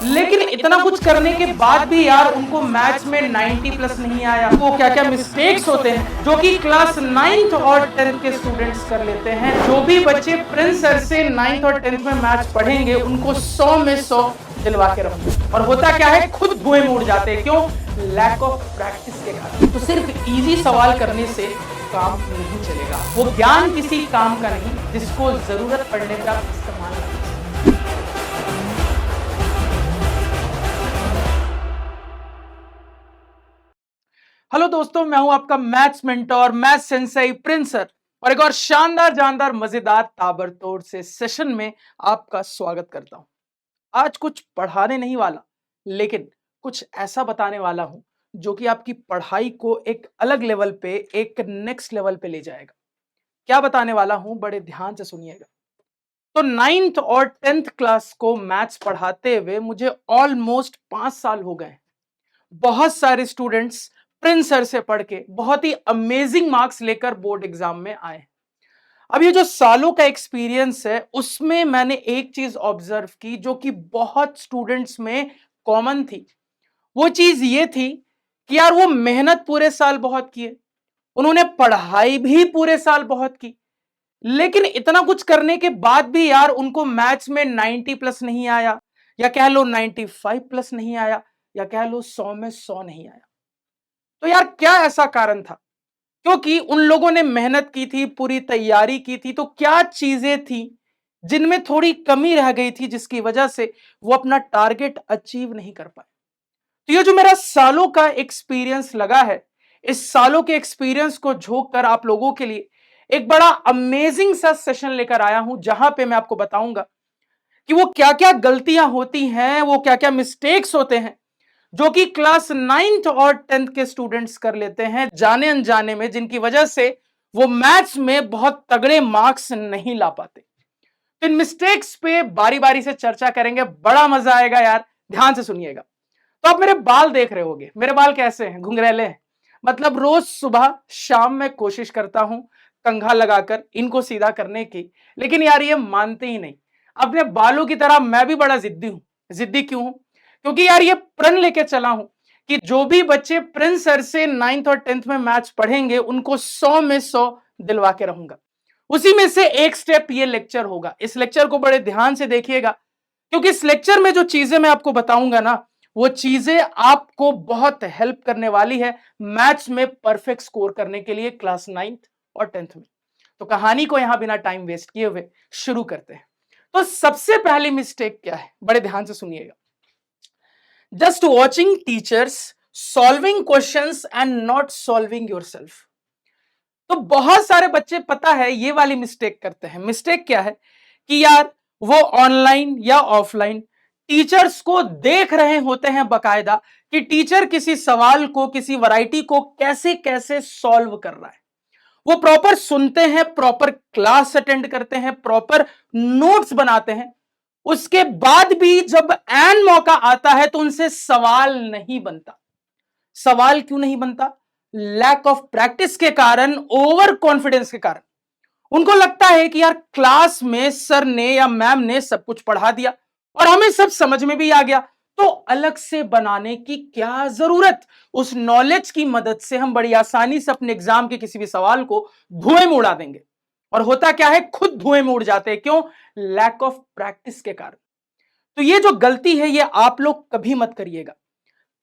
लेकिन इतना कुछ करने के बाद भी यार उनको मैथ्स में 90 प्लस नहीं आया। वो क्या क्या मिस्टेक्स होते हैं जो कि क्लास 9th और 10th के स्टूडेंट्स कर लेते हैं। जो भी बच्चे प्रिंस सर से 9th और 10th में मैथ्स पढ़ेंगे उनको 100 में 100 दिलवा के रखूंगा। और होता क्या है, खुद धुएं मुड़ जाते हैं। क्यों? लैक ऑफ प्रैक्टिस के कारण। तो सिर्फ इजी सवाल करने से काम नहीं चलेगा। वो ज्ञान किसी काम का नहीं जिसको जरूरत पड़ने पर आप इस्तेमाल करें। हेलो दोस्तों, मैं हूं आपका maths mentor, maths Sensei Prince sir, और एक और शानदार जानदार मजेदार ताबड़तोड़ से सेशन में आपका स्वागत करता हूं। आज कुछ पढ़ाने नहीं वाला, लेकिन कुछ ऐसा बताने वाला हूं जो कि आपकी पढ़ाई को एक अलग लेवल पे, एक नेक्स्ट लेवल पे ले जाएगा। क्या बताने वाला हूं, बड़े ध्यान से सुनिएगा। तो 9th और 10th क्लास को मैथ्स पढ़ाते हुए मुझे ऑलमोस्ट 5 साल हो गए। बहुत सारे स्टूडेंट्स प्रिंस सर से पढ़ के बहुत ही अमेजिंग मार्क्स लेकर बोर्ड एग्जाम में आए। अब ये जो सालों का एक्सपीरियंस है उसमें मैंने एक चीज ऑब्जर्व की जो कि बहुत स्टूडेंट्स में कॉमन थी। वो चीज ये थी कि यार वो मेहनत पूरे साल बहुत किए, उन्होंने पढ़ाई भी पूरे साल बहुत की, लेकिन इतना कुछ करने के बाद भी यार उनको मैथ्स में 90 प्लस नहीं आया, या कह लो 95 प्लस नहीं आया, या कह लो 100 में 100 नहीं आया। तो यार क्या ऐसा कारण था? क्योंकि उन लोगों ने मेहनत की थी, पूरी तैयारी की थी, तो क्या चीजें थी जिनमें थोड़ी कमी रह गई थी जिसकी वजह से वो अपना टारगेट अचीव नहीं कर पाए। तो ये जो मेरा सालों का एक्सपीरियंस लगा है, इस सालों के एक्सपीरियंस को झोंक कर आप लोगों के लिए एक बड़ा अमेजिंग सा सेशन लेकर आया हूं, जहां पे मैं आपको बताऊंगा कि वो क्या क्या गलतियां होती हैं, वो क्या क्या मिस्टेक्स होते हैं जो कि क्लास 9th और 10th के स्टूडेंट्स कर लेते हैं जाने अनजाने में, जिनकी वजह से वो मैथ्स में बहुत तगड़े मार्क्स नहीं ला पाते। तो इन मिस्टेक्स पे बारी बारी से चर्चा करेंगे, बड़ा मजा आएगा यार, ध्यान से सुनिएगा। तो आप मेरे बाल देख रहे होंगे, मेरे बाल कैसे हैं? घुंघरैले हैं। मतलब रोज सुबह शाम में कोशिश करता हूं कंघा लगाकर इनको सीधा करने की, लेकिन यार ये मानते ही नहीं। अपने बालों की तरह मैं भी बड़ा जिद्दी हूं। जिद्दी क्यों हूं? क्योंकि यार ये प्रण लेके चला हूं कि जो भी बच्चे प्रिंस सर से 9th और 10th में मैथ्स पढ़ेंगे उनको 100 में 100 दिलवा के रहूंगा। उसी में से एक स्टेप ये लेक्चर होगा। इस लेक्चर को बड़े ध्यान से देखिएगा, क्योंकि इस लेक्चर में जो चीजें मैं आपको बताऊंगा ना, वो चीजें आपको बहुत हेल्प करने वाली है मैथ्स में परफेक्ट स्कोर करने के लिए क्लास 9th और 10th में। तो कहानी को यहां बिना टाइम वेस्ट किए हुए शुरू करते हैं। तो सबसे पहली मिस्टेक क्या है, बड़े ध्यान से सुनिएगा। Just watching teachers solving questions and not solving yourself. तो बहुत सारे बच्चे पता है ये वाली मिस्टेक करते हैं। मिस्टेक क्या है कि यार वो ऑनलाइन या ऑफलाइन टीचर्स को देख रहे होते हैं बकायदा कि टीचर किसी सवाल को, किसी वैरायटी को कैसे कैसे सॉल्व कर रहा है। वो प्रॉपर सुनते हैं, प्रॉपर क्लास अटेंड करते हैं, प्रॉपर नोट्स बनाते हैं। उसके बाद भी जब एन मौका आता है तो उनसे सवाल नहीं बनता। सवाल क्यों नहीं बनता? लैक ऑफ प्रैक्टिस के कारण, ओवर कॉन्फिडेंस के कारण। उनको लगता है कि यार क्लास में सर ने या मैम ने सब कुछ पढ़ा दिया और हमें सब समझ में भी आ गया, तो अलग से बनाने की क्या जरूरत। उस नॉलेज की मदद से हम बड़ी आसानी से अपने एग्जाम के किसी भी सवाल को धुएं में उड़ा देंगे। और होता क्या है, खुद धुएं में उड़ जाते हैं। क्यों? लैक ऑफ प्रैक्टिस के कारण। तो ये जो गलती है ये आप लोग कभी मत करिएगा।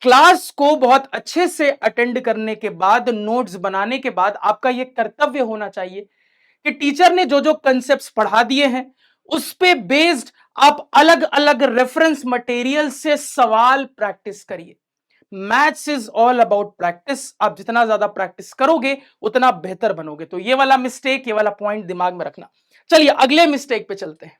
क्लास को बहुत अच्छे से अटेंड करने के बाद, नोट्स बनाने के बाद आपका यह कर्तव्य होना चाहिए कि टीचर ने जो जो कंसेप्ट्स पढ़ा दिए हैं उस पे बेस्ड आप अलग अलग रेफरेंस मटेरियल से सवाल प्रैक्टिस करिए। Maths is all about practice. आप जितना ज्यादा प्रैक्टिस करोगे उतना बेहतर बनोगे। तो ये वाला मिस्टेक, ये वाला पॉइंट दिमाग में रखना। चलिए अगले मिस्टेक पे चलते हैं।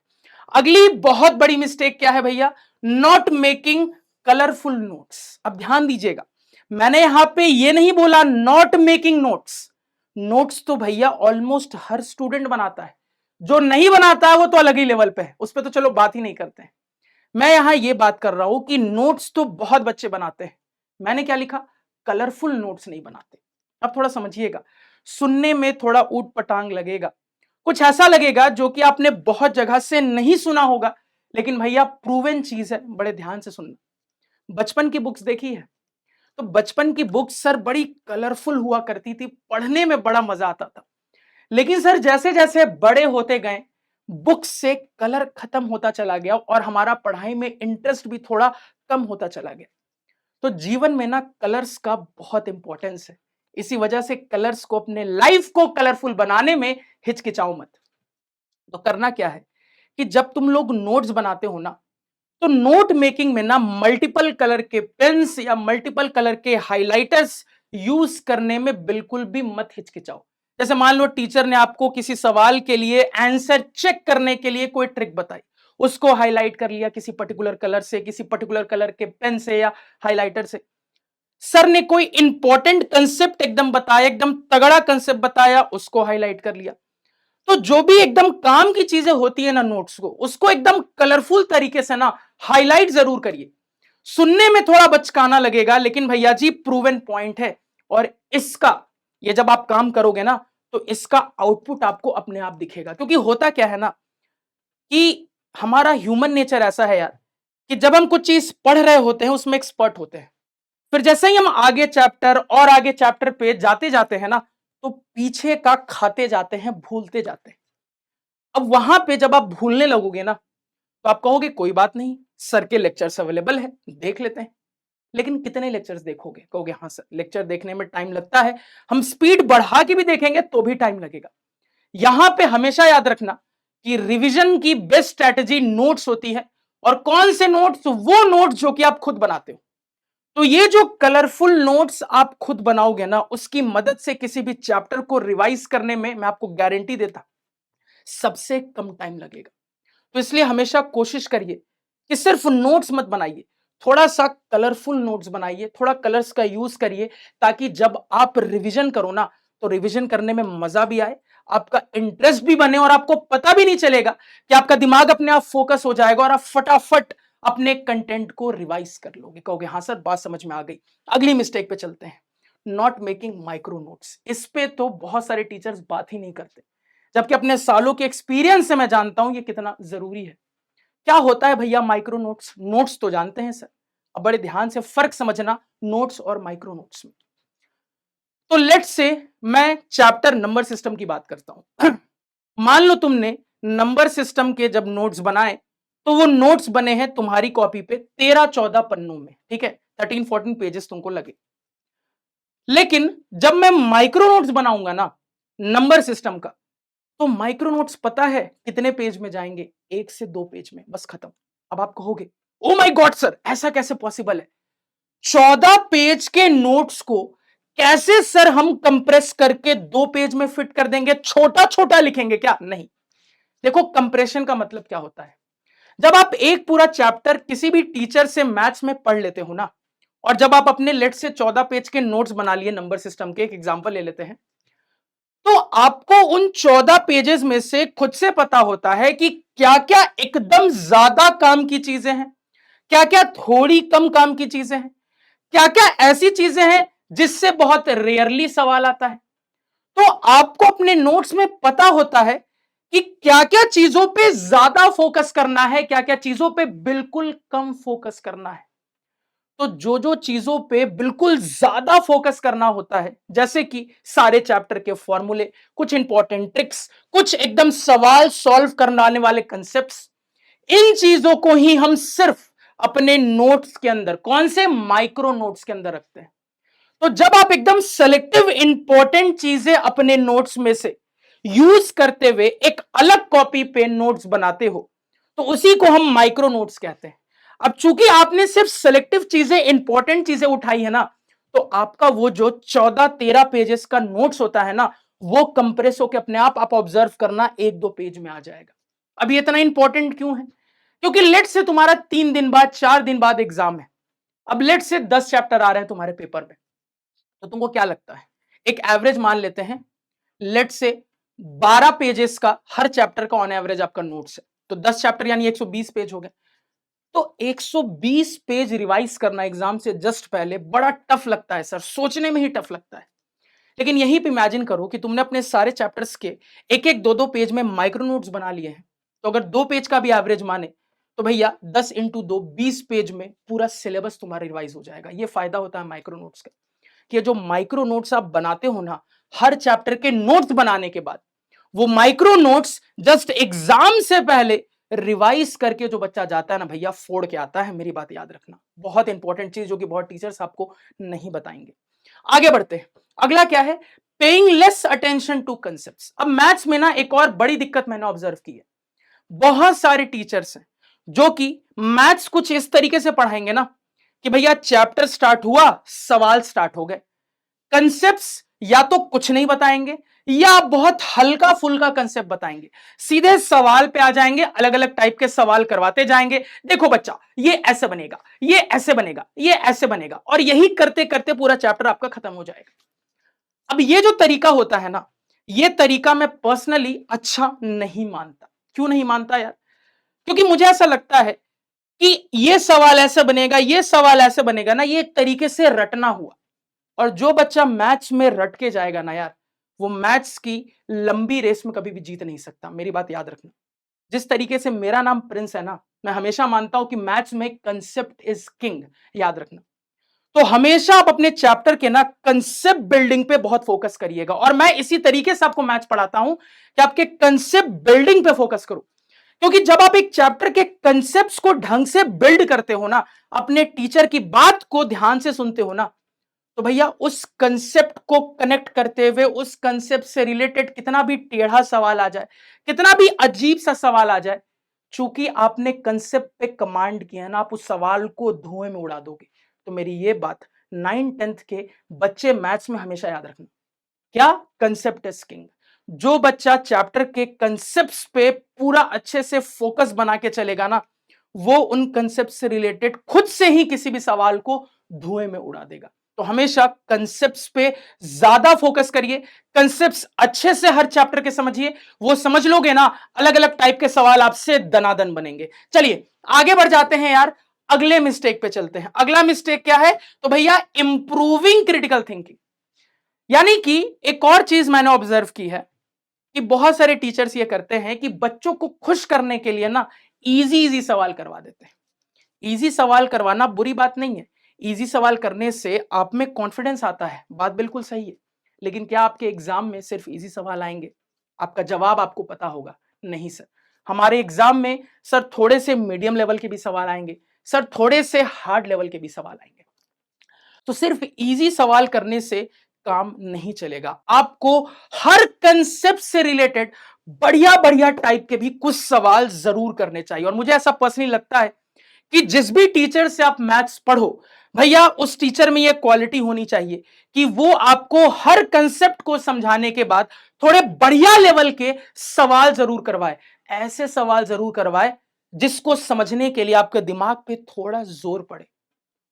अगली बहुत बड़ी मिस्टेक क्या है भैया? Not making colourful notes. अब ध्यान दीजिएगा, मैंने यहां पे ये नहीं बोला नॉट मेकिंग नोट्स। नोट्स तो भैया ऑलमोस्ट हर स्टूडेंट बनाता है। जो नहीं बनाता है वो तो अलग ही लेवल पे है, उस पर तो चलो बात ही नहीं करते हैं। मैं यहां ये बात कर रहा हूं कि नोट्स तो बहुत बच्चे बनाते हैं। मैंने क्या लिखा? कलरफुल नोट्स नहीं बनाते। अब थोड़ा समझिएगा, सुनने में थोड़ा ऊट पटांग लगेगा, कुछ ऐसा लगेगा जो कि आपने बहुत जगह से नहीं सुना होगा, लेकिन भैया प्रूवन चीज है, बड़े ध्यान से सुनना। बचपन की बुक्स देखी है? तो बचपन की बुक्स सर बड़ी कलरफुल हुआ करती थी, पढ़ने में बड़ा मजा आता था। लेकिन सर जैसे जैसे बड़े होते गए, बुक्स से कलर खत्म होता चला गया और हमारा पढ़ाई में इंटरेस्ट भी थोड़ा कम होता चला गया। तो जीवन में ना कलर्स का बहुत इंपॉर्टेंस है। इसी वजह से कलर्स को, अपने लाइफ को कलरफुल बनाने में हिचकिचाओ मत। तो करना क्या है कि जब तुम लोग नोट्स बनाते हो ना, तो नोट मेकिंग में ना मल्टीपल कलर के पेन्स या मल्टीपल कलर के हाइलाइटर्स यूज करने में बिल्कुल भी मत हिचकिचाओ। जैसे मान लो टीचर ने आपको किसी सवाल के लिए आंसर चेक करने के लिए कोई ट्रिक बताई, उसको हाईलाइट कर लिया किसी पर्टिकुलर कलर से, किसी पर्टिकुलर कलर के पेन से या हाइलाइटर से। सर ने कोई इंपॉर्टेंट कंसेप्ट एकदम बताया, एकदम तगड़ा कंसेप्ट बताया, उसको हाईलाइट कर लिया। तो जो भी एकदम काम की चीजें होती है ना नोट्स को, उसको एकदम कलरफुल तरीके से ना हाईलाइट जरूर करिए। सुनने में थोड़ा बचकाना लगेगा, लेकिन भैया जी प्रूवन पॉइंट है। और इसका, ये जब आप काम करोगे ना, तो इसका आउटपुट आपको अपने आप दिखेगा। क्योंकि होता क्या है ना कि हमारा ह्यूमन नेचर ऐसा है यार, कि जब हम कुछ चीज पढ़ रहे होते हैं उसमें एक्सपर्ट होते हैं, फिर जैसे ही हम आगे चैप्टर और आगे चैप्टर पे जाते जाते हैं ना, तो पीछे का खाते जाते हैं, भूलते जाते हैं। अब वहां पे जब आप भूलने लगोगे ना, तो आप कहोगे कोई बात नहीं, सर के लेक्चर्स अवेलेबल है, देख लेते हैं। लेकिन कितने लेक्चर्स देखोगे? कहोगे हाँ सर, लेक्चर देखने में टाइम लगता है, हम स्पीड बढ़ा के भी देखेंगे तो भी टाइम लगेगा। यहां पे हमेशा याद रखना कि रिवीजन की बेस्ट स्ट्रैटेजी नोट्स होती है। और कौन से नोट्स? वो नोट्स जो कि आप खुद बनाते हो। तो ये जो कलरफुल नोट्स आप खुद बनाओगे ना, उसकी मदद से किसी भी चैप्टर को रिवाइज करने में मैं आपको गारंटी देता सबसे कम टाइम लगेगा। तो इसलिए हमेशा कोशिश करिए कि सिर्फ नोट्स मत बनाइए, थोड़ा सा कलरफुल नोट्स बनाइए, थोड़ा कलर्स का यूज करिए, ताकि जब आप रिवीजन करो ना, तो रिवीजन करने में मजा भी आए, आपका इंटरेस्ट भी बने और आपको पता भी नहीं चलेगा कि आपका दिमाग अपने आप फोकस हो जाएगा और आप फटाफट अपने कंटेंट को रिवाइज कर लोगे। कहोगे हाँ सर, बात समझ में आ गई। अगली मिस्टेक पे चलते हैं, नॉट मेकिंग माइक्रो नोट्स। इस पे तो बहुत सारे टीचर्स बात ही नहीं करते, जबकि अपने सालों के एक्सपीरियंस से मैं जानता हूं ये कितना जरूरी है। क्या होता है भैया माइक्रो नोट्स? नोट्स तो जानते हैं सर, अब बड़े ध्यान से फर्क समझना नोट्स और माइक्रो नोट्स में। तो लेट्स से मैं चैप्टर नंबर सिस्टम की बात करता हूं। मान लो तुमने नंबर सिस्टम के जब नोट्स बनाए, तो वो नोट्स बने हैं तुम्हारी कॉपी पे 13-14 पन्नों में, ठीक है, 13-14 पेजेस तुमको लगे। लेकिन जब मैं माइक्रो नोट्स बनाऊंगा ना नंबर सिस्टम का, तो माइक्रो नोट्स पता है कितने पेज में जाएंगे? 1 से 2 पेज में, बस खत्म। अब आप कहोगे ओ माय गॉड सर, ऐसा कैसे पॉसिबल है? 14 पेज के नोट्स को कैसे सर हम कंप्रेस करके 2 पेज में फिट कर देंगे? छोटा छोटा लिखेंगे क्या? नहीं। देखो कंप्रेशन का मतलब क्या होता है। जब आप एक पूरा चैप्टर किसी भी टीचर से मैथ्स में पढ़ लेते हो ना, और जब आप अपने लेट से 14 पेज के नोट्स बना लिए नंबर सिस्टम के, एक एग्जांपल ले लेते हैं, तो आपको उन 14 पेजेस में से खुद से पता होता है कि क्या क्या एकदम ज्यादा काम की चीजें हैं, क्या क्या थोड़ी कम काम की चीजें हैं, क्या क्या ऐसी चीजें हैं जिससे बहुत रेयरली सवाल आता है। तो आपको अपने नोट्स में पता होता है कि क्या क्या चीजों पे ज्यादा फोकस करना है, क्या क्या चीजों पे बिल्कुल कम फोकस करना है। तो जो जो चीजों पे बिल्कुल ज्यादा फोकस करना होता है, जैसे कि सारे चैप्टर के फॉर्मूले, कुछ इंपॉर्टेंट ट्रिक्स, कुछ एकदम सवाल सॉल्व करने वाले कंसेप्ट्स, इन चीजों को ही हम सिर्फ अपने नोट्स के अंदर, कौन से? माइक्रो नोट्स के अंदर रखते हैं। तो जब आप एकदम सेलेक्टिव इंपॉर्टेंट चीजें अपने नोट्स में से यूज करते हुए एक अलग कॉपी पे नोट्स बनाते हो, तो उसी को हम माइक्रो नोट्स कहते हैं। अब चूंकि आपने सिर्फ सेलेक्टिव चीजें, इंपॉर्टेंट चीजें उठाई है ना, तो आपका वो जो 14-13 पेजेस का नोट्स होता है ना, वो कंप्रेस होकर अपने आप ऑब्जर्व करना 1-2 पेज में आ जाएगा। अब ये इतना इंपॉर्टेंट क्यों है? क्योंकि लेट से तुम्हारा 3 दिन बाद, 4 दिन बाद एग्जाम है। अब लेट से 10 चैप्टर आ रहे हैं तुम्हारे पेपर में, तो तुमको क्या लगता है? एक एवरेज मान लेते हैं, लेट से 12 पेजेस का हर चैप्टर का ऑन एवरेज आपका नोट्स है, तो 10 चैप्टर यानी 120 पेज हो गए। तो 120 पेज रिवाइज करना एग्जाम से जस्ट पहले बड़ा टफ लगता है सर, सोचने में ही टफ लगता है। लेकिन यहीं पे इमेजिन करो कि तुमने अपने सारे चैप्टर्स के एक एक 2-2 पेज में माइक्रो नोट्स बना लिए हैं, तो अगर 2 पेज का भी एवरेज माने, तो भैया 10 इंटू 2 20 पेज में पूरा सिलेबस तुम्हारा रिवाइज हो जाएगा। ये फायदा होता है माइक्रो नोट्स का कि जो माइक्रो नोट्स आप बनाते हो ना, हर चैप्टर के नोट्स बनाने के बाद वो माइक्रो नोट्स जस्ट एग्जाम से पहले रिवाइज करके जो बच्चा जाता है ना भैया, फोड़ के आता है। मेरी बात याद रखना, बहुत इंपॉर्टेंट चीज जो कि बहुत टीचर्स आपको नहीं बताएंगे। आगे बढ़ते हैं। अगला क्या है? Paying less attention to concepts. अब मैथ्स में ना एक और बड़ी दिक्कत मैंने ऑब्जर्व की है। बहुत सारे टीचर्स हैं जो कि मैथ्स कुछ इस तरीके से पढ़ाएंगे ना कि भैया चैप्टर स्टार्ट हुआ, सवाल स्टार्ट हो गए। कंसेप्ट्स या तो कुछ नहीं बताएंगे या बहुत हल्का फुल्का कंसेप्ट बताएंगे, सीधे सवाल पे आ जाएंगे, अलग अलग टाइप के सवाल करवाते जाएंगे। देखो बच्चा, ये ऐसे बनेगा, ये ऐसे बनेगा, ये ऐसे बनेगा, और यही करते करते पूरा चैप्टर आपका खत्म हो जाएगा। अब ये जो तरीका होता है ना, ये तरीका मैं पर्सनली अच्छा नहीं मानता। क्यों नहीं मानता यार? क्योंकि मुझे ऐसा लगता है कि ये सवाल ऐसे बनेगा, ये सवाल ऐसे बनेगा ना, ये एक तरीके से रटना हुआ। और जो बच्चा मैथ्स में रट के जाएगा ना यार, वो मैथ्स की लंबी रेस में कभी भी जीत नहीं सकता। मेरी बात याद रखना। जिस तरीके से मेरा नाम प्रिंस है ना, मैं हमेशा मानता हूं कि मैथ्स में कंसेप्ट इज किंग। याद रखना। तो हमेशा आप अपने चैप्टर के ना कंसेप्ट बिल्डिंग पे बहुत फोकस करिएगा, और मैं इसी तरीके से आपको मैथ्स पढ़ाता हूं कि आपके कंसेप्ट बिल्डिंग पे फोकस करो। क्योंकि जब आप एक चैप्टर के कंसेप्ट्स को ढंग से बिल्ड करते हो ना, अपने टीचर की बात को ध्यान से सुनते हो ना, तो भैया उस कंसेप्ट को कनेक्ट करते हुए उस कंसेप्ट से रिलेटेड कितना भी टेढ़ा सवाल आ जाए, कितना भी अजीब सा सवाल आ जाए, चूंकि आपने कंसेप्ट पे कमांड किया ना, आप उस सवाल को धुएं में उड़ा दोगे। तो मेरी ये बात 9th 10th के बच्चे मैथ्स में हमेशा याद रखना। क्या? Concept is king. जो बच्चा चैप्टर के कंसेप्ट्स पे पूरा अच्छे से फोकस बना के चलेगा ना, वो उन कंसेप्ट से रिलेटेड खुद से ही किसी भी सवाल को धुएं में उड़ा देगा। तो हमेशा कंसेप्ट्स पे ज्यादा फोकस करिए, कंसेप्ट्स अच्छे से हर चैप्टर के समझिए। वो समझ लोगे ना, अलग अलग टाइप के सवाल आपसे दनादन बनेंगे। चलिए आगे बढ़ जाते हैं यार, अगले मिस्टेक पे चलते हैं। अगला मिस्टेक क्या है? तो भैया इंप्रूविंग क्रिटिकल थिंकिंग। यानी कि एक और चीज मैंने ऑब्जर्व की है कि बहुत सारे टीचर्स ये करते हैं कि बच्चों को खुश करने के लिए ना इजी इजी सवाल करवा देते हैं। इजी सवाल करवाना बुरी बात नहीं है। इजी सवाल करने से आप में कॉन्फिडेंस आता है, बात बिल्कुल सही है। लेकिन क्या आपके एग्जाम में सिर्फ इजी सवाल आएंगे? आपका जवाब आपको पता होगा, नहीं सर। हमारे एग्जाम में सर थोड़े से मीडियम लेवल के भी सवाल आएंगे, सर थोड़े से हार्ड लेवल के भी सवाल आएंगे। तो सिर्फ इजी सवाल करने से काम नहीं चलेगा। आपको हर कंसेप्ट से रिलेटेड बढ़िया बढ़िया टाइप के भी कुछ सवाल जरूर करने चाहिए। और मुझे ऐसा पर्सनली लगता है कि जिस भी टीचर से आप मैथ्स पढ़ो भैया, उस टीचर में यह क्वालिटी होनी चाहिए कि वो आपको हर कंसेप्ट को समझाने के बाद थोड़े बढ़िया लेवल के सवाल जरूर करवाए। ऐसे सवाल जरूर करवाए जिसको समझने के लिए आपके दिमाग पे थोड़ा जोर पड़े।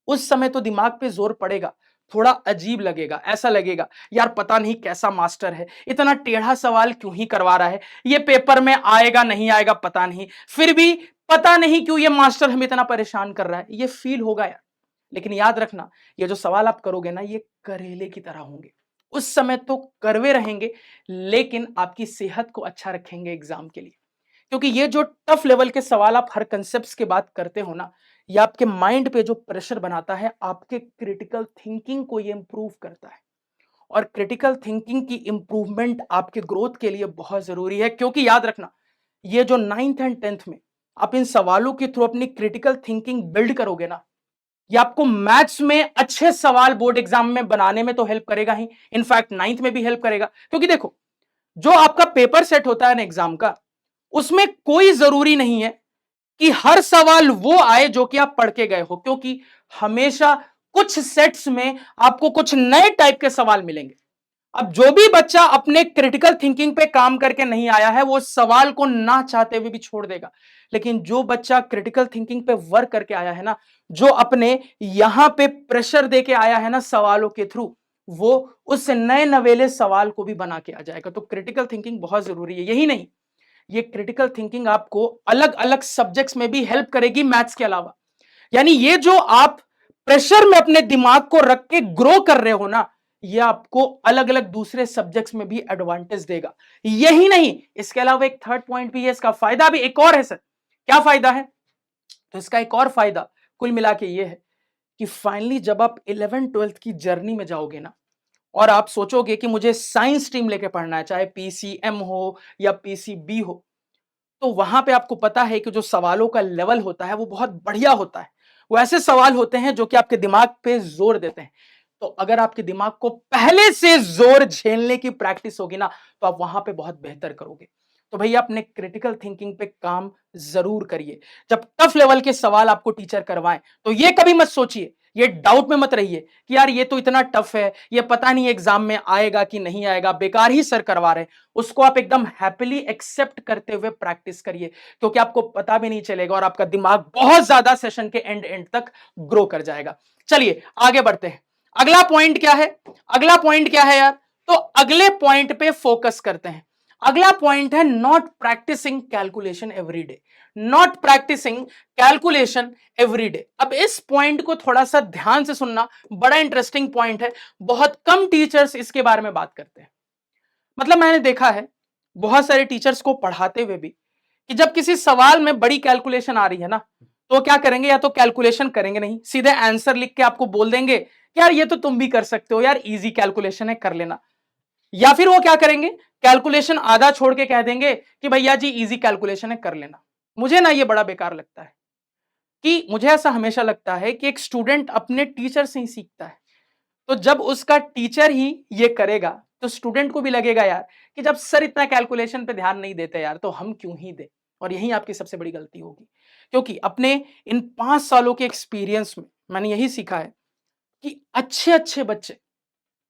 उस समय तो दिमाग पे जोर पड़ेगा, थोड़ा अजीब लगेगा, ऐसा लगेगा यार पता नहीं कैसा मास्टर है, इतना टेढ़ा सवाल क्यों ही करवा रहा है, ये पेपर में आएगा नहीं आएगा पता नहीं, फिर भी पता नहीं क्यों ये मास्टर हमें इतना परेशान कर रहा है, ये फील होगा यार। लेकिन याद रखना, ये जो सवाल आप करोगे ना, ये करेले की तरह होंगे। उस समय तो करवे रहेंगे, लेकिन आपकी सेहत को अच्छा रखेंगे एग्जाम के लिए। क्योंकि ये जो टफ लेवल के सवाल आप हर कंसेप्ट के बाद करते हो ना, ये आपके माइंड पे जो प्रेशर बनाता है, आपके क्रिटिकल थिंकिंग को ये इंप्रूव करता है। और क्रिटिकल थिंकिंग की इंप्रूवमेंट आपके ग्रोथ के लिए बहुत जरूरी है। क्योंकि याद रखना, ये जो 9th and 10th में आप इन सवालों के थ्रू अपनी क्रिटिकल थिंकिंग बिल्ड करोगे ना, ये आपको मैथ्स में अच्छे सवाल बोर्ड एग्जाम में बनाने में तो हेल्प करेगा ही, इनफैक्ट 9th में भी हेल्प करेगा। क्योंकि देखो, जो आपका पेपर सेट होता है ना एग्जाम का, उसमें कोई जरूरी नहीं है कि हर सवाल वो आए जो कि आप पढ़ के गए हो। क्योंकि हमेशा कुछ सेट्स में आपको कुछ नए टाइप के सवाल मिलेंगे। अब जो भी बच्चा अपने क्रिटिकल थिंकिंग पे काम करके नहीं आया है, वो सवाल को ना चाहते हुए भी छोड़ देगा। लेकिन जो बच्चा क्रिटिकल थिंकिंग पे वर्क करके आया है ना, जो अपने यहां पे प्रेशर दे के आया है ना सवालों के थ्रू, वो उस नए नवेले सवाल को भी बना के आ जाएगा। तो क्रिटिकल थिंकिंग बहुत जरूरी है। यही नहीं, ये क्रिटिकल थिंकिंग आपको अलग अलग सब्जेक्ट्स में भी हेल्प करेगी मैथ्स के अलावा। यानी ये जो आप प्रेशर में अपने दिमाग को रख के ग्रो कर रहे हो ना, ये आपको अलग अलग दूसरे सब्जेक्ट्स में भी एडवांटेज देगा। यही नहीं, इसके अलावा एक थर्ड पॉइंट भी है, इसका फायदा भी एक और है सर। क्या फायदा है? तो इसका एक और फायदा कुल मिला के ये है कि फाइनली जब आप 11th-12th की जर्नी में जाओगे ना और आप सोचोगे कि मुझे साइंस स्ट्रीम लेके पढ़ना है, चाहे पीसीएम हो या पीसीबी हो, तो वहां पे आपको पता है कि जो सवालों का लेवल होता है वो बहुत बढ़िया होता है। वो ऐसे सवाल होते हैं जो कि आपके दिमाग पे जोर देते हैं। तो अगर आपके दिमाग को पहले से जोर झेलने की प्रैक्टिस होगी ना, तो आप वहां पे बहुत बेहतर करोगे। तो भैया अपने क्रिटिकल थिंकिंग पे काम जरूर करिए। जब टफ लेवल के सवाल आपको टीचर करवाएं तो ये कभी मत सोचिए, ये डाउट में मत रहिए कि यार ये तो इतना टफ है, ये पता नहीं एग्जाम में आएगा कि नहीं आएगा, बेकार ही सर करवा रहे हैं। उसको आप एकदम हैप्पीली एक्सेप्ट करते हुए प्रैक्टिस करिए, क्योंकि आपको पता भी नहीं चलेगा और आपका दिमाग बहुत ज्यादा सेशन के एंड तक ग्रो कर जाएगा। चलिए आगे बढ़ते हैं। अगला पॉइंट क्या है? अगला पॉइंट क्या है यार? तो अगले पॉइंट पे फोकस करते हैं। अगला पॉइंट है not practicing calculation every day. Not practicing calculation every day. अब इस पॉइंट को थोड़ा सा ध्यान से सुनना, बड़ा इंटरेस्टिंग पॉइंट है। बहुत कम टीचर्स इसके बारे में बात करते हैं। मतलब मैंने देखा है बहुत सारे टीचर्स को पढ़ाते हुए भी कि जब किसी सवाल में बड़ी कैलकुलेशन आ रही है ना, तो क्या करेंगे, या तो कैलकुलेशन करेंगे नहीं, सीधे आंसर लिख के आपको बोल देंगे कि यार ये तो तुम भी कर सकते हो, यार इजी कैलकुलेशन है कर लेना। या फिर वो क्या करेंगे, कैलकुलेशन आधा छोड़ के कह देंगे कि भैया जी इजी कैलकुलेशन है कर लेना। मुझे ना ये बड़ा बेकार लगता है, कि मुझे ऐसा हमेशा लगता है कि एक स्टूडेंट अपने टीचर से ही सीखता है। तो जब उसका टीचर ही ये करेगा तो स्टूडेंट को भी लगेगा यार कि जब सर इतना कैलकुलेशन पे ध्यान नहीं देते यार, तो हम क्यों ही दें। और यही आपकी सबसे बड़ी गलती होगी, क्योंकि अपने इन 5 सालों के एक्सपीरियंस में मैंने यही सीखा है कि अच्छे अच्छे बच्चे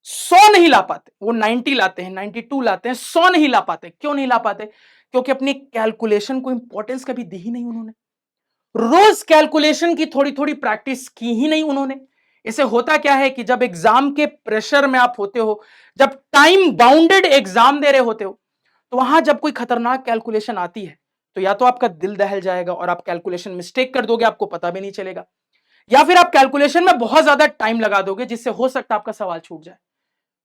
100 नहीं ला पाते, वो 90 लाते हैं, 92 लाते हैं, 100 नहीं ला पाते। क्यों नहीं ला पाते? क्योंकि अपनी कैलकुलेशन को इंपॉर्टेंस कभी दी ही नहीं उन्होंने, रोज कैलकुलेशन की थोड़ी थोड़ी प्रैक्टिस की ही नहीं उन्होंने। इसे होता क्या है कि जब एग्जाम के प्रेशर में आप होते हो, जब टाइम बाउंडेड एग्जाम दे रहे होते हो, तो वहां जब कोई खतरनाक कैलकुलेशन आती है, तो या तो आपका दिल दहल जाएगा और आप कैलकुलेशन मिस्टेक कर दोगे, आपको पता भी नहीं चलेगा, या फिर आप कैलकुलेशन में बहुत ज्यादा टाइम लगा दोगे जिससे हो सकता है आपका सवाल छूट जाए।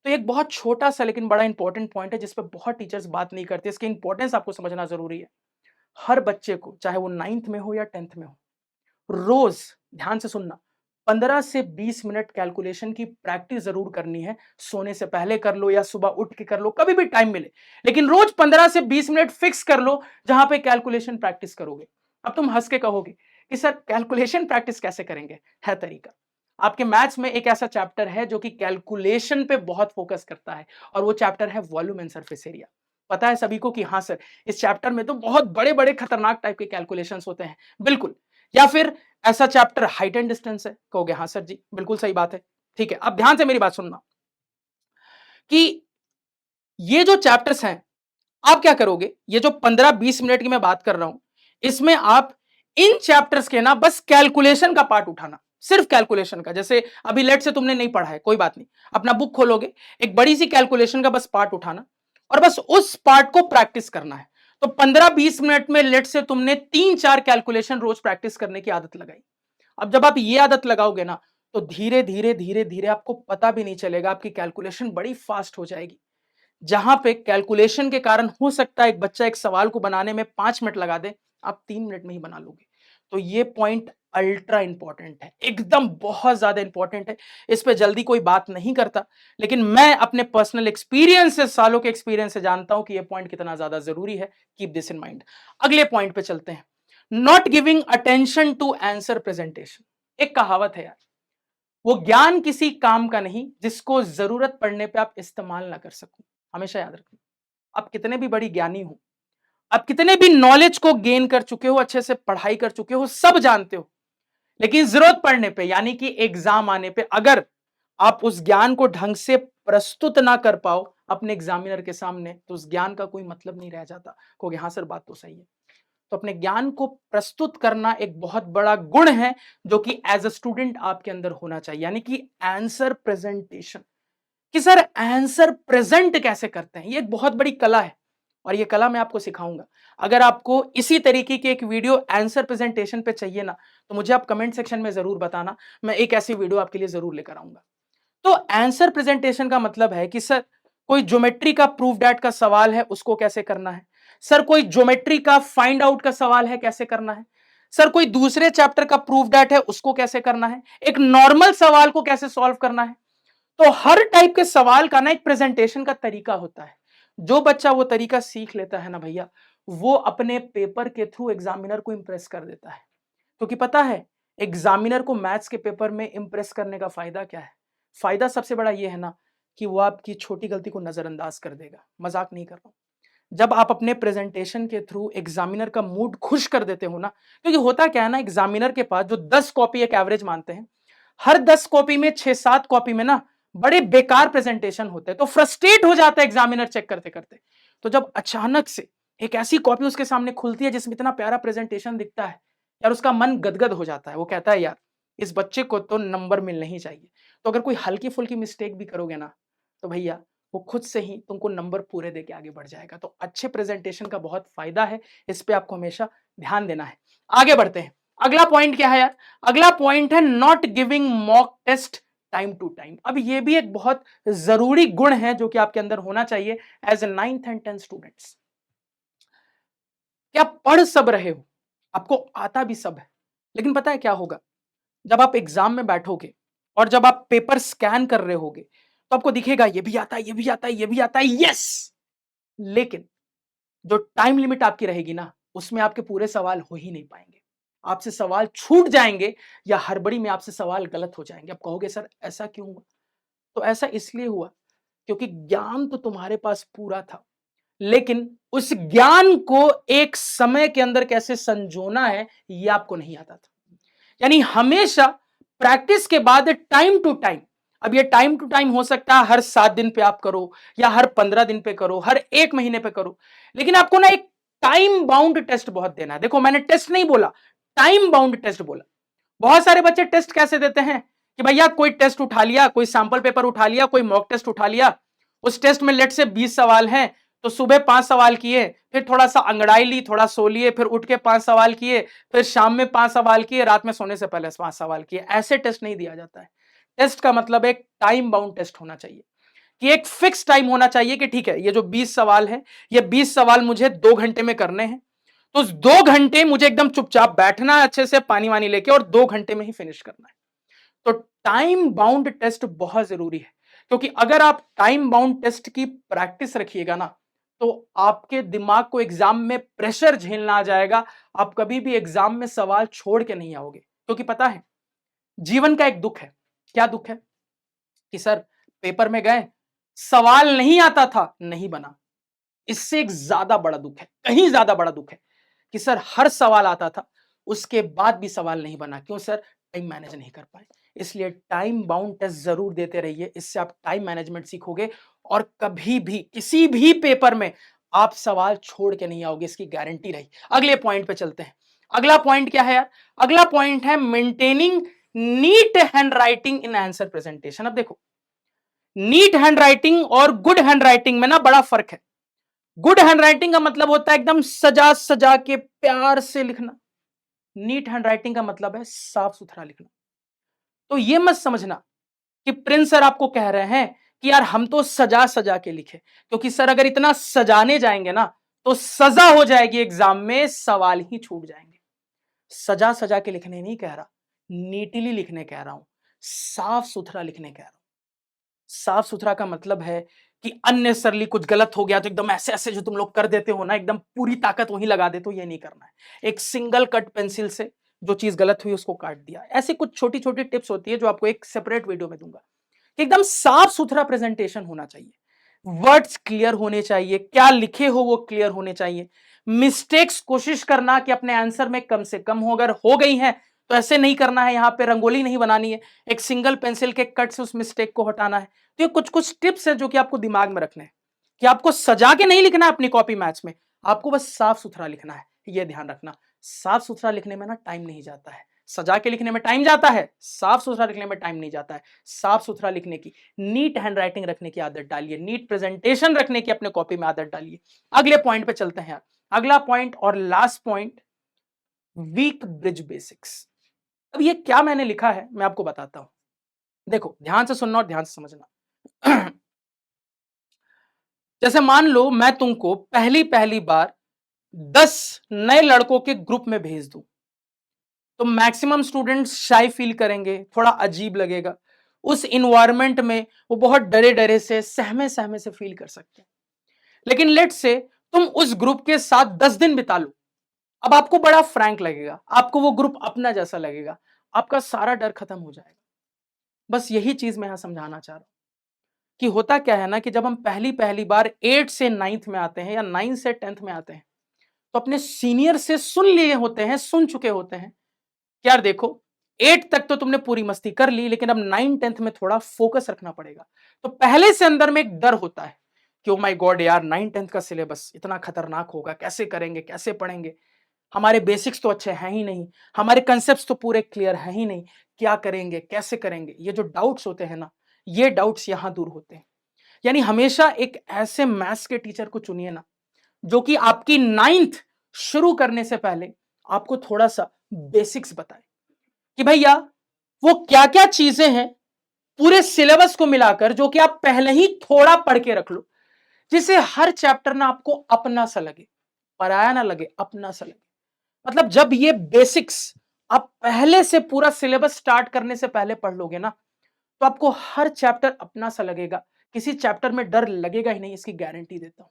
तो एक बहुत छोटा सा लेकिन बड़ा इंपॉर्टेंट पॉइंट है जिस पर बहुत टीचर्स बात नहीं करते, इसकी इंपॉर्टेंस आपको समझना जरूरी है। हर बच्चे को, चाहे वो 9th में हो या 10th में हो, रोज, ध्यान से सुनना, 15 से 20 मिनट कैलकुलेशन की प्रैक्टिस जरूर करनी है। सोने से पहले कर लो या सुबह उठ के कर लो, कभी भी टाइम मिले, लेकिन रोज 15 से 20 मिनट फिक्स कर लो जहां पे कैलकुलेशन प्रैक्टिस करोगे। अब तुम हंस के कहोगे कि सर कैलकुलेशन प्रैक्टिस कैसे करेंगे? है तरीका। आपके मैथ्स में एक ऐसा चैप्टर है जो कि कैलकुलेशन पे बहुत फोकस करता है, और वो चैप्टर है वॉल्यूम एंड सरफेस एरिया। पता है सभी को कि हाँ सर, इस चैप्टर में तो बहुत बड़े बड़े खतरनाक टाइप के कैलकुलेशंस होते हैं। बिल्कुल। या फिर ऐसा चैप्टर हाइट एंड डिस्टेंस है? कहोगे हाँ सर जी, बिल्कुल सही बात है। ठीक है, अब ध्यान से मेरी बात सुनना कि ये जो चैप्टर्स हैं, आप क्या करोगे, ये जो 15-20 मिनट की मैं बात कर रहा हूं, इसमें आप इन चैप्टर्स के ना बस कैलकुलेशन का पार्ट उठाना, सिर्फ कैलकुलेशन का। जैसे अभी लेट से तुमने नहीं पढ़ा है, कोई बात नहीं, अपना बुक खोलोगे, एक बड़ी सी कैलकुलेशन का बस पार्ट उठाना और बस उस पार्ट को प्रैक्टिस करना है। तो 15-20 मिनट में लेट से तुमने 3-4 कैलकुलेशन रोज प्रैक्टिस करने की आदत लगाई। अब जब आप ये आदत लगाओगे ना, तो धीरे धीरे धीरे धीरे आपको पता भी नहीं चलेगा, आपकी कैलकुलेशन बड़ी फास्ट हो जाएगी। जहां पे कैलकुलेशन के कारण हो सकता है एक बच्चा एक सवाल को बनाने में 5 मिनट लगा दे, आप 3 मिनट में ही बना लोगे। तो ये पॉइंट अल्ट्रा इंपॉर्टेंट है, एकदम बहुत ज्यादा इंपॉर्टेंट है। इस पे जल्दी कोई बात नहीं करता, लेकिन मैं अपने पर्सनल एक्सपीरियंस से, सालों के एक्सपीरियंस से जानता हूं कि ये पॉइंट कितना ज्यादा जरूरी है। Keep this in mind. अगले पॉइंट पे चलते हैं। Not giving attention to answer presentation. एक कहावत है यार, वो ज्ञान किसी काम का नहीं जिसको जरूरत पड़ने पे आप इस्तेमाल ना कर सको। हमेशा याद रखना, आप कितने भी बड़ी ज्ञानी हो, आप कितने भी नॉलेज को गेन कर चुके हो, अच्छे से पढ़ाई कर चुके हो, सब जानते हो, लेकिन जरूरत पड़ने पे यानी कि एग्जाम आने पे अगर आप उस ज्ञान को ढंग से प्रस्तुत ना कर पाओ अपने एग्जामिनर के सामने, तो उस ज्ञान का कोई मतलब नहीं रह जाता। कहोगे हाँ सर बात तो सही है। तो अपने ज्ञान को प्रस्तुत करना एक बहुत बड़ा गुण है जो कि एज अ स्टूडेंट आपके अंदर होना चाहिए, यानी कि आंसर प्रेजेंटेशन। कि सर आंसर प्रेजेंट कैसे करते हैं, ये एक बहुत बड़ी कला है और ये कला मैं आपको सिखाऊंगा। अगर आपको इसी तरीके की एक वीडियो आंसर प्रेजेंटेशन पे चाहिए ना, तो मुझे आप कमेंट सेक्शन में जरूर बताना, मैं एक ऐसी वीडियो आपके लिए जरूर लेकर आऊंगा। तो आंसर प्रेजेंटेशन का मतलब है कि सर कोई ज्योमेट्री का प्रूफ दैट का सवाल है, उसको कैसे करना है। सर कोई ज्योमेट्री का फाइंड आउट का सवाल है, कैसे करना है। सर कोई दूसरे चैप्टर का प्रूफ डेट है उसको कैसे करना है, एक नॉर्मल सवाल को कैसे सॉल्व करना है। तो हर टाइप के सवाल का ना एक प्रेजेंटेशन का तरीका होता है। जो बच्चा वो तरीका सीख लेता है ना भैया, वो अपने पेपर के थ्रू एग्जामिनर को इंप्रेस कर देता है। क्योंकि पता है एग्जामिनर को मैथ्स के पेपर में इंप्रेस करने का फायदा क्या है। फायदा सबसे बड़ा ये है ना कि वो आपकी छोटी गलती को नजरअंदाज कर देगा। मजाक नहीं कर रहा हूं। जब आप अपने प्रेजेंटेशन के थ्रू एग्जामिनर का मूड खुश कर देते हो ना, क्योंकि होता क्या है ना, एग्जामिनर के पास जो 10 कॉपी एक एवरेज मानते हैं, हर 10 कॉपी में 6-7 कॉपी में ना बड़े बेकार प्रेजेंटेशन होते हैं, तो फ्रस्ट्रेट हो जाता है एग्जामिनर चेक करते करते। तो जब अचानक से एक ऐसी कॉपी उसके सामने खुलती है जिसमें इतना प्यारा प्रेजेंटेशन दिखता है, यार उसका मन गदगद हो जाता है। वो कहता है यार इस बच्चे को तो नंबर मिलने ही चाहिए। तो अगर कोई हल्की फुल्की मिस्टेक भी करोगे ना, तो भैया वो खुद से ही तुमको नंबर पूरे देके आगे बढ़ जाएगा। तो अच्छे प्रेजेंटेशन का बहुत फायदा है, इस पे आपको हमेशा ध्यान देना है। आगे बढ़ते हैं। अगला पॉइंट क्या है यार, अगला पॉइंट है not giving mock test time to time. अब ये भी एक बहुत जरूरी गुण है जो कि आपके अंदर होना चाहिए as a 9th and 10th students. क्या पढ़ सब रहे हो, आपको आता भी सब है, लेकिन पता है क्या होगा, जब आप एग्जाम में बैठोगे और जब आप पेपर स्कैन कर रहे होगे, तो आपको दिखेगा ये भी आता है, ये भी आता है, ये भी आता है, यस। लेकिन जो टाइम लिमिट आपकी रहेगी ना, उसमें आपके पूरे सवाल हो ही नहीं पाएंगे। आपसे सवाल छूट जाएंगे या हड़बड़ी में आपसे सवाल गलत हो जाएंगे। आप कहोगे सर ऐसा क्यों हुआ? तो ऐसा इसलिए हुआ क्योंकि ज्ञान तो तुम्हारे पास पूरा था, लेकिन उस ज्ञान को एक समय के अंदर कैसे संजोना है यह आपको नहीं आता था। यानी हमेशा प्रैक्टिस के बाद टाइम टू टाइम, अब ये टाइम टू टाइम हो सकता है हर 7 दिन पे आप करो, या हर 15 दिन पे करो, हर 1 महीने पे करो, लेकिन आपको ना एक टाइम बाउंड टेस्ट बहुत देना है। देखो मैंने टेस्ट नहीं बोला, टाइम बाउंड टेस्ट बोला। बहुत सारे बच्चे टेस्ट कैसे देते हैं कि भैया कोई टेस्ट उठा लिया, कोई सैंपल पेपर उठा लिया, कोई मॉक टेस्ट उठा लिया, उस टेस्ट में लेट से 20 सवाल हैं, तो सुबह 5 सवाल किए, फिर थोड़ा सा अंगड़ाई ली, थोड़ा सो लिए, फिर उठ के 5 सवाल किए, फिर शाम में 5 सवाल किए, रात में सोने से पहले 5 सवाल किए। ऐसे टेस्ट नहीं दिया जाता है। टेस्ट का मतलब एक टाइम बाउंड टेस्ट होना चाहिए, कि एक फिक्स टाइम होना चाहिए कि ठीक है ये जो 20 सवाल है, ये 20 सवाल मुझे 2 घंटे में करने हैं, तो उस 2 घंटे मुझे एकदम चुपचाप बैठना है अच्छे से पानी वानी लेके, और 2 घंटे में ही फिनिश करना है। तो टाइम बाउंड टेस्ट बहुत जरूरी है, क्योंकि अगर आप टाइम बाउंड टेस्ट की प्रैक्टिस रखिएगा ना, तो आपके दिमाग को एग्जाम में प्रेशर झेलना आ जाएगा। आप कभी भी एग्जाम में सवाल छोड़ के नहीं आओगे। क्योंकि पता है जीवन का एक दुख है। क्या दुख है? कि सर पेपर में गए, सवाल नहीं आता था, नहीं बना। इससे एक ज्यादा बड़ा दुख है, कहीं ज्यादा बड़ा दुख है, कि सर हर सवाल आता था, उसके बाद भी सवाल नहीं बना। क्यों सर? टाइम मैनेज नहीं कर पाए। इसलिए टाइम बाउंड टेस्ट जरूर देते रहिए, इससे आप टाइम मैनेजमेंट सीखोगे, और कभी भी किसी भी पेपर में आप सवाल छोड़ के नहीं आओगे, इसकी गारंटी रही। अगले पॉइंट पे चलते हैं। अगला पॉइंट क्या है यार? अगला पॉइंट है maintaining neat hand writing in answer presentation. अब देखो, नीट हैंड राइटिंग और गुड हैंड राइटिंग में ना बड़ा फर्क है। गुड हैंडराइटिंग का मतलब होता है एकदम सजा सजा के प्यार से लिखना। नीट हैंडराइटिंग का मतलब है साफ सुथरा लिखना। तो ये मत समझना कि प्रिंस सर आपको कह रहे हैं कि यार हम तो सजा सजा के लिखे, क्योंकि सर अगर इतना सजाने जाएंगे ना, तो सजा हो जाएगी, एग्जाम में सवाल ही छूट जाएंगे। सजा सजा के लिखने नहीं कह रहा, नीटली लिखने कह रहा हूं, साफ सुथरा लिखने कह रहा हूं। साफ सुथरा का मतलब है कि अननेसेसरली कुछ गलत हो गया तो एकदम ऐसे ऐसे जो तुम लोग कर देते हो ना, एकदम पूरी ताकत वहीं लगा देते हो, ये नहीं करना है। एक सिंगल कट पेंसिल से जो चीज गलत हुई उसको काट दिया। ऐसे कुछ छोटी छोटी टिप्स होती है जो आपको एक सेपरेट वीडियो में दूंगा। कि एकदम साफ सुथरा प्रेजेंटेशन होना चाहिए, वर्ड्स क्लियर होने चाहिए, क्या लिखे हो वो क्लियर होने चाहिए। मिस्टेक्स कोशिश करना कि अपने आंसर में कम से कम हो, अगर हो गई है तो ऐसे नहीं करना है, यहां पे रंगोली नहीं बनानी है, एक सिंगल पेंसिल के कट से उस मिस्टेक को हटाना है। तो ये कुछ कुछ टिप्स है जो कि आपको दिमाग में रखने हैं, कि आपको सजा के नहीं लिखना है अपनी कॉपी मैथ्स में, आपको बस साफ सुथरा लिखना है। ये ध्यान रखना, साफ सुथरा लिखने में ना टाइम नहीं जाता है। सजा के लिखने में टाइम जाता है, साफ सुथरा लिखने में टाइम नहीं जाता है। साफ सुथरा लिखने की, नीट हैंडराइटिंग रखने की आदत डालिए, नीट प्रेजेंटेशन रखने की अपने कॉपी में आदत डालिए। अगले पॉइंट पे चलते हैं। अगला पॉइंट और last point, weak bridge basics. अब ये क्या मैंने लिखा है मैं आपको बताता हूं। देखो ध्यान से सुनना और ध्यान से समझना। जैसे मान लो मैं तुमको पहली पहली बार 10 नए लड़कों के ग्रुप में भेज दूं, तो मैक्सिमम स्टूडेंट्स शाय फील करेंगे, थोड़ा अजीब लगेगा। उस इन्वायरमेंट में वो बहुत डरे डरे से, सहमे सहमे से फील कर सकते हैं। लेकिन लेट्स से तुम उस ग्रुप के साथ 10 दिन बिता लो, अब आपको बड़ा फ्रैंक लगेगा, आपको वो ग्रुप अपना जैसा लगेगा, आपका सारा डर खत्म हो जाएगा। बस यही चीज मैं यहां समझाना चाह रहा हूं कि होता क्या है ना कि जब हम पहली पहली बार 8 से 9th में आते हैं या 9 से 10th में आते हैं, तो अपने सीनियर से सुन लिए होते हैं, सुन चुके होते हैं कि यार देखो 8 तक तो तुमने पूरी मस्ती कर ली, लेकिन अब 9 10th में थोड़ा फोकस रखना पड़ेगा। तो पहले से अंदर में एक डर होता है कि ओ माय गॉड यार 9 10th का सिलेबस इतना खतरनाक होगा, कैसे करेंगे, कैसे पढ़ेंगे, हमारे बेसिक्स तो अच्छे हैं ही नहीं, हमारे कंसेप्ट्स तो पूरे क्लियर हैं ही नहीं, क्या करेंगे, कैसे करेंगे, ये जो डाउट्स होते हैं ना, ये डाउट्स यहां दूर होते हैं। यानी हमेशा एक ऐसे मैथ्स के टीचर को चुनिए ना, जो कि आपकी 9th शुरू करने से पहले आपको थोड़ा सा बेसिक्स बताए कि भैया वो क्या क्या चीजें हैं पूरे सिलेबस को मिलाकर जो कि आप पहले ही थोड़ा पढ़ के रख लो, जिससे हर चैप्टर ना आपको अपना सा लगे, पराया ना लगे, अपना सा लगे। मतलब जब ये बेसिक्स आप पहले से पूरा सिलेबस स्टार्ट करने से पहले पढ़ लोगे ना, तो आपको हर चैप्टर अपना सा लगेगा, किसी चैप्टर में डर लगेगा ही नहीं, इसकी गारंटी देता हूं।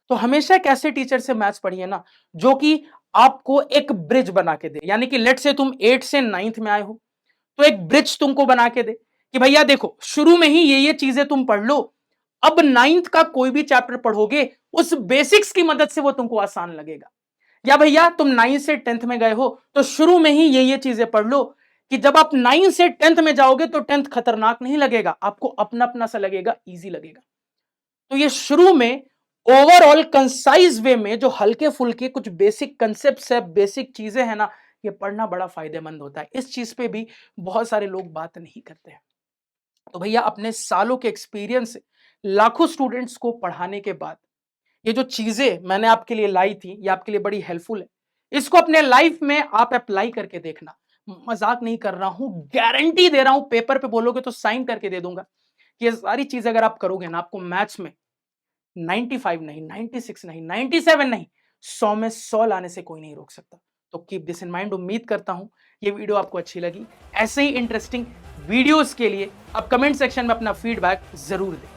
तो हमेशा एक ऐसे टीचर से मैथ्स पढ़िए ना जो कि आपको एक ब्रिज बना के दे। यानी कि लेट से तुम 8 से 9th में आए हो, तो एक ब्रिज तुमको बना के दे कि भैया देखो शुरू में ही ये चीजें तुम पढ़ लो, अब 9th का कोई भी चैप्टर पढ़ोगे उस बेसिक्स की मदद से वो तुमको आसान लगेगा। या भैया तुम 9 से 10th में गए हो तो शुरू में ही ये चीजें पढ़ लो कि जब आप 9 से 10th में जाओगे तो 10th खतरनाक नहीं लगेगा, आपको अपना अपना सा लगेगा, इजी लगेगा। तो ये शुरू में ओवरऑल कंसाइज वे में जो हल्के फुल्के कुछ बेसिक कंसेप्ट्स है, बेसिक चीजें हैं ना, ये पढ़ना बड़ा फायदेमंद होता है। इस चीज पे भी बहुत सारे लोग बात नहीं करते हैं। तो भैया अपने सालों के एक्सपीरियंस से लाखों स्टूडेंट्स को पढ़ाने के बाद ये जो चीजें मैंने आपके लिए लाई थी, ये आपके लिए बड़ी हेल्पफुल है। इसको अपने लाइफ में आप अप्लाई करके देखना। मजाक नहीं कर रहा हूं, गारंटी दे रहा हूं, पेपर पे बोलोगे तो साइन करके दे दूंगा कि ये सारी चीज अगर आप करोगे ना, आपको मैथ्स में 95 नहीं, 96 नहीं, 97 नहीं, 100 में 100 लाने से कोई नहीं रोक सकता। तो कीप दिस इन माइंड। उम्मीद करता हूं ये वीडियो आपको अच्छी लगी। ऐसे ही इंटरेस्टिंग वीडियोस के लिए आप कमेंट सेक्शन में अपना फीडबैक जरूर दें।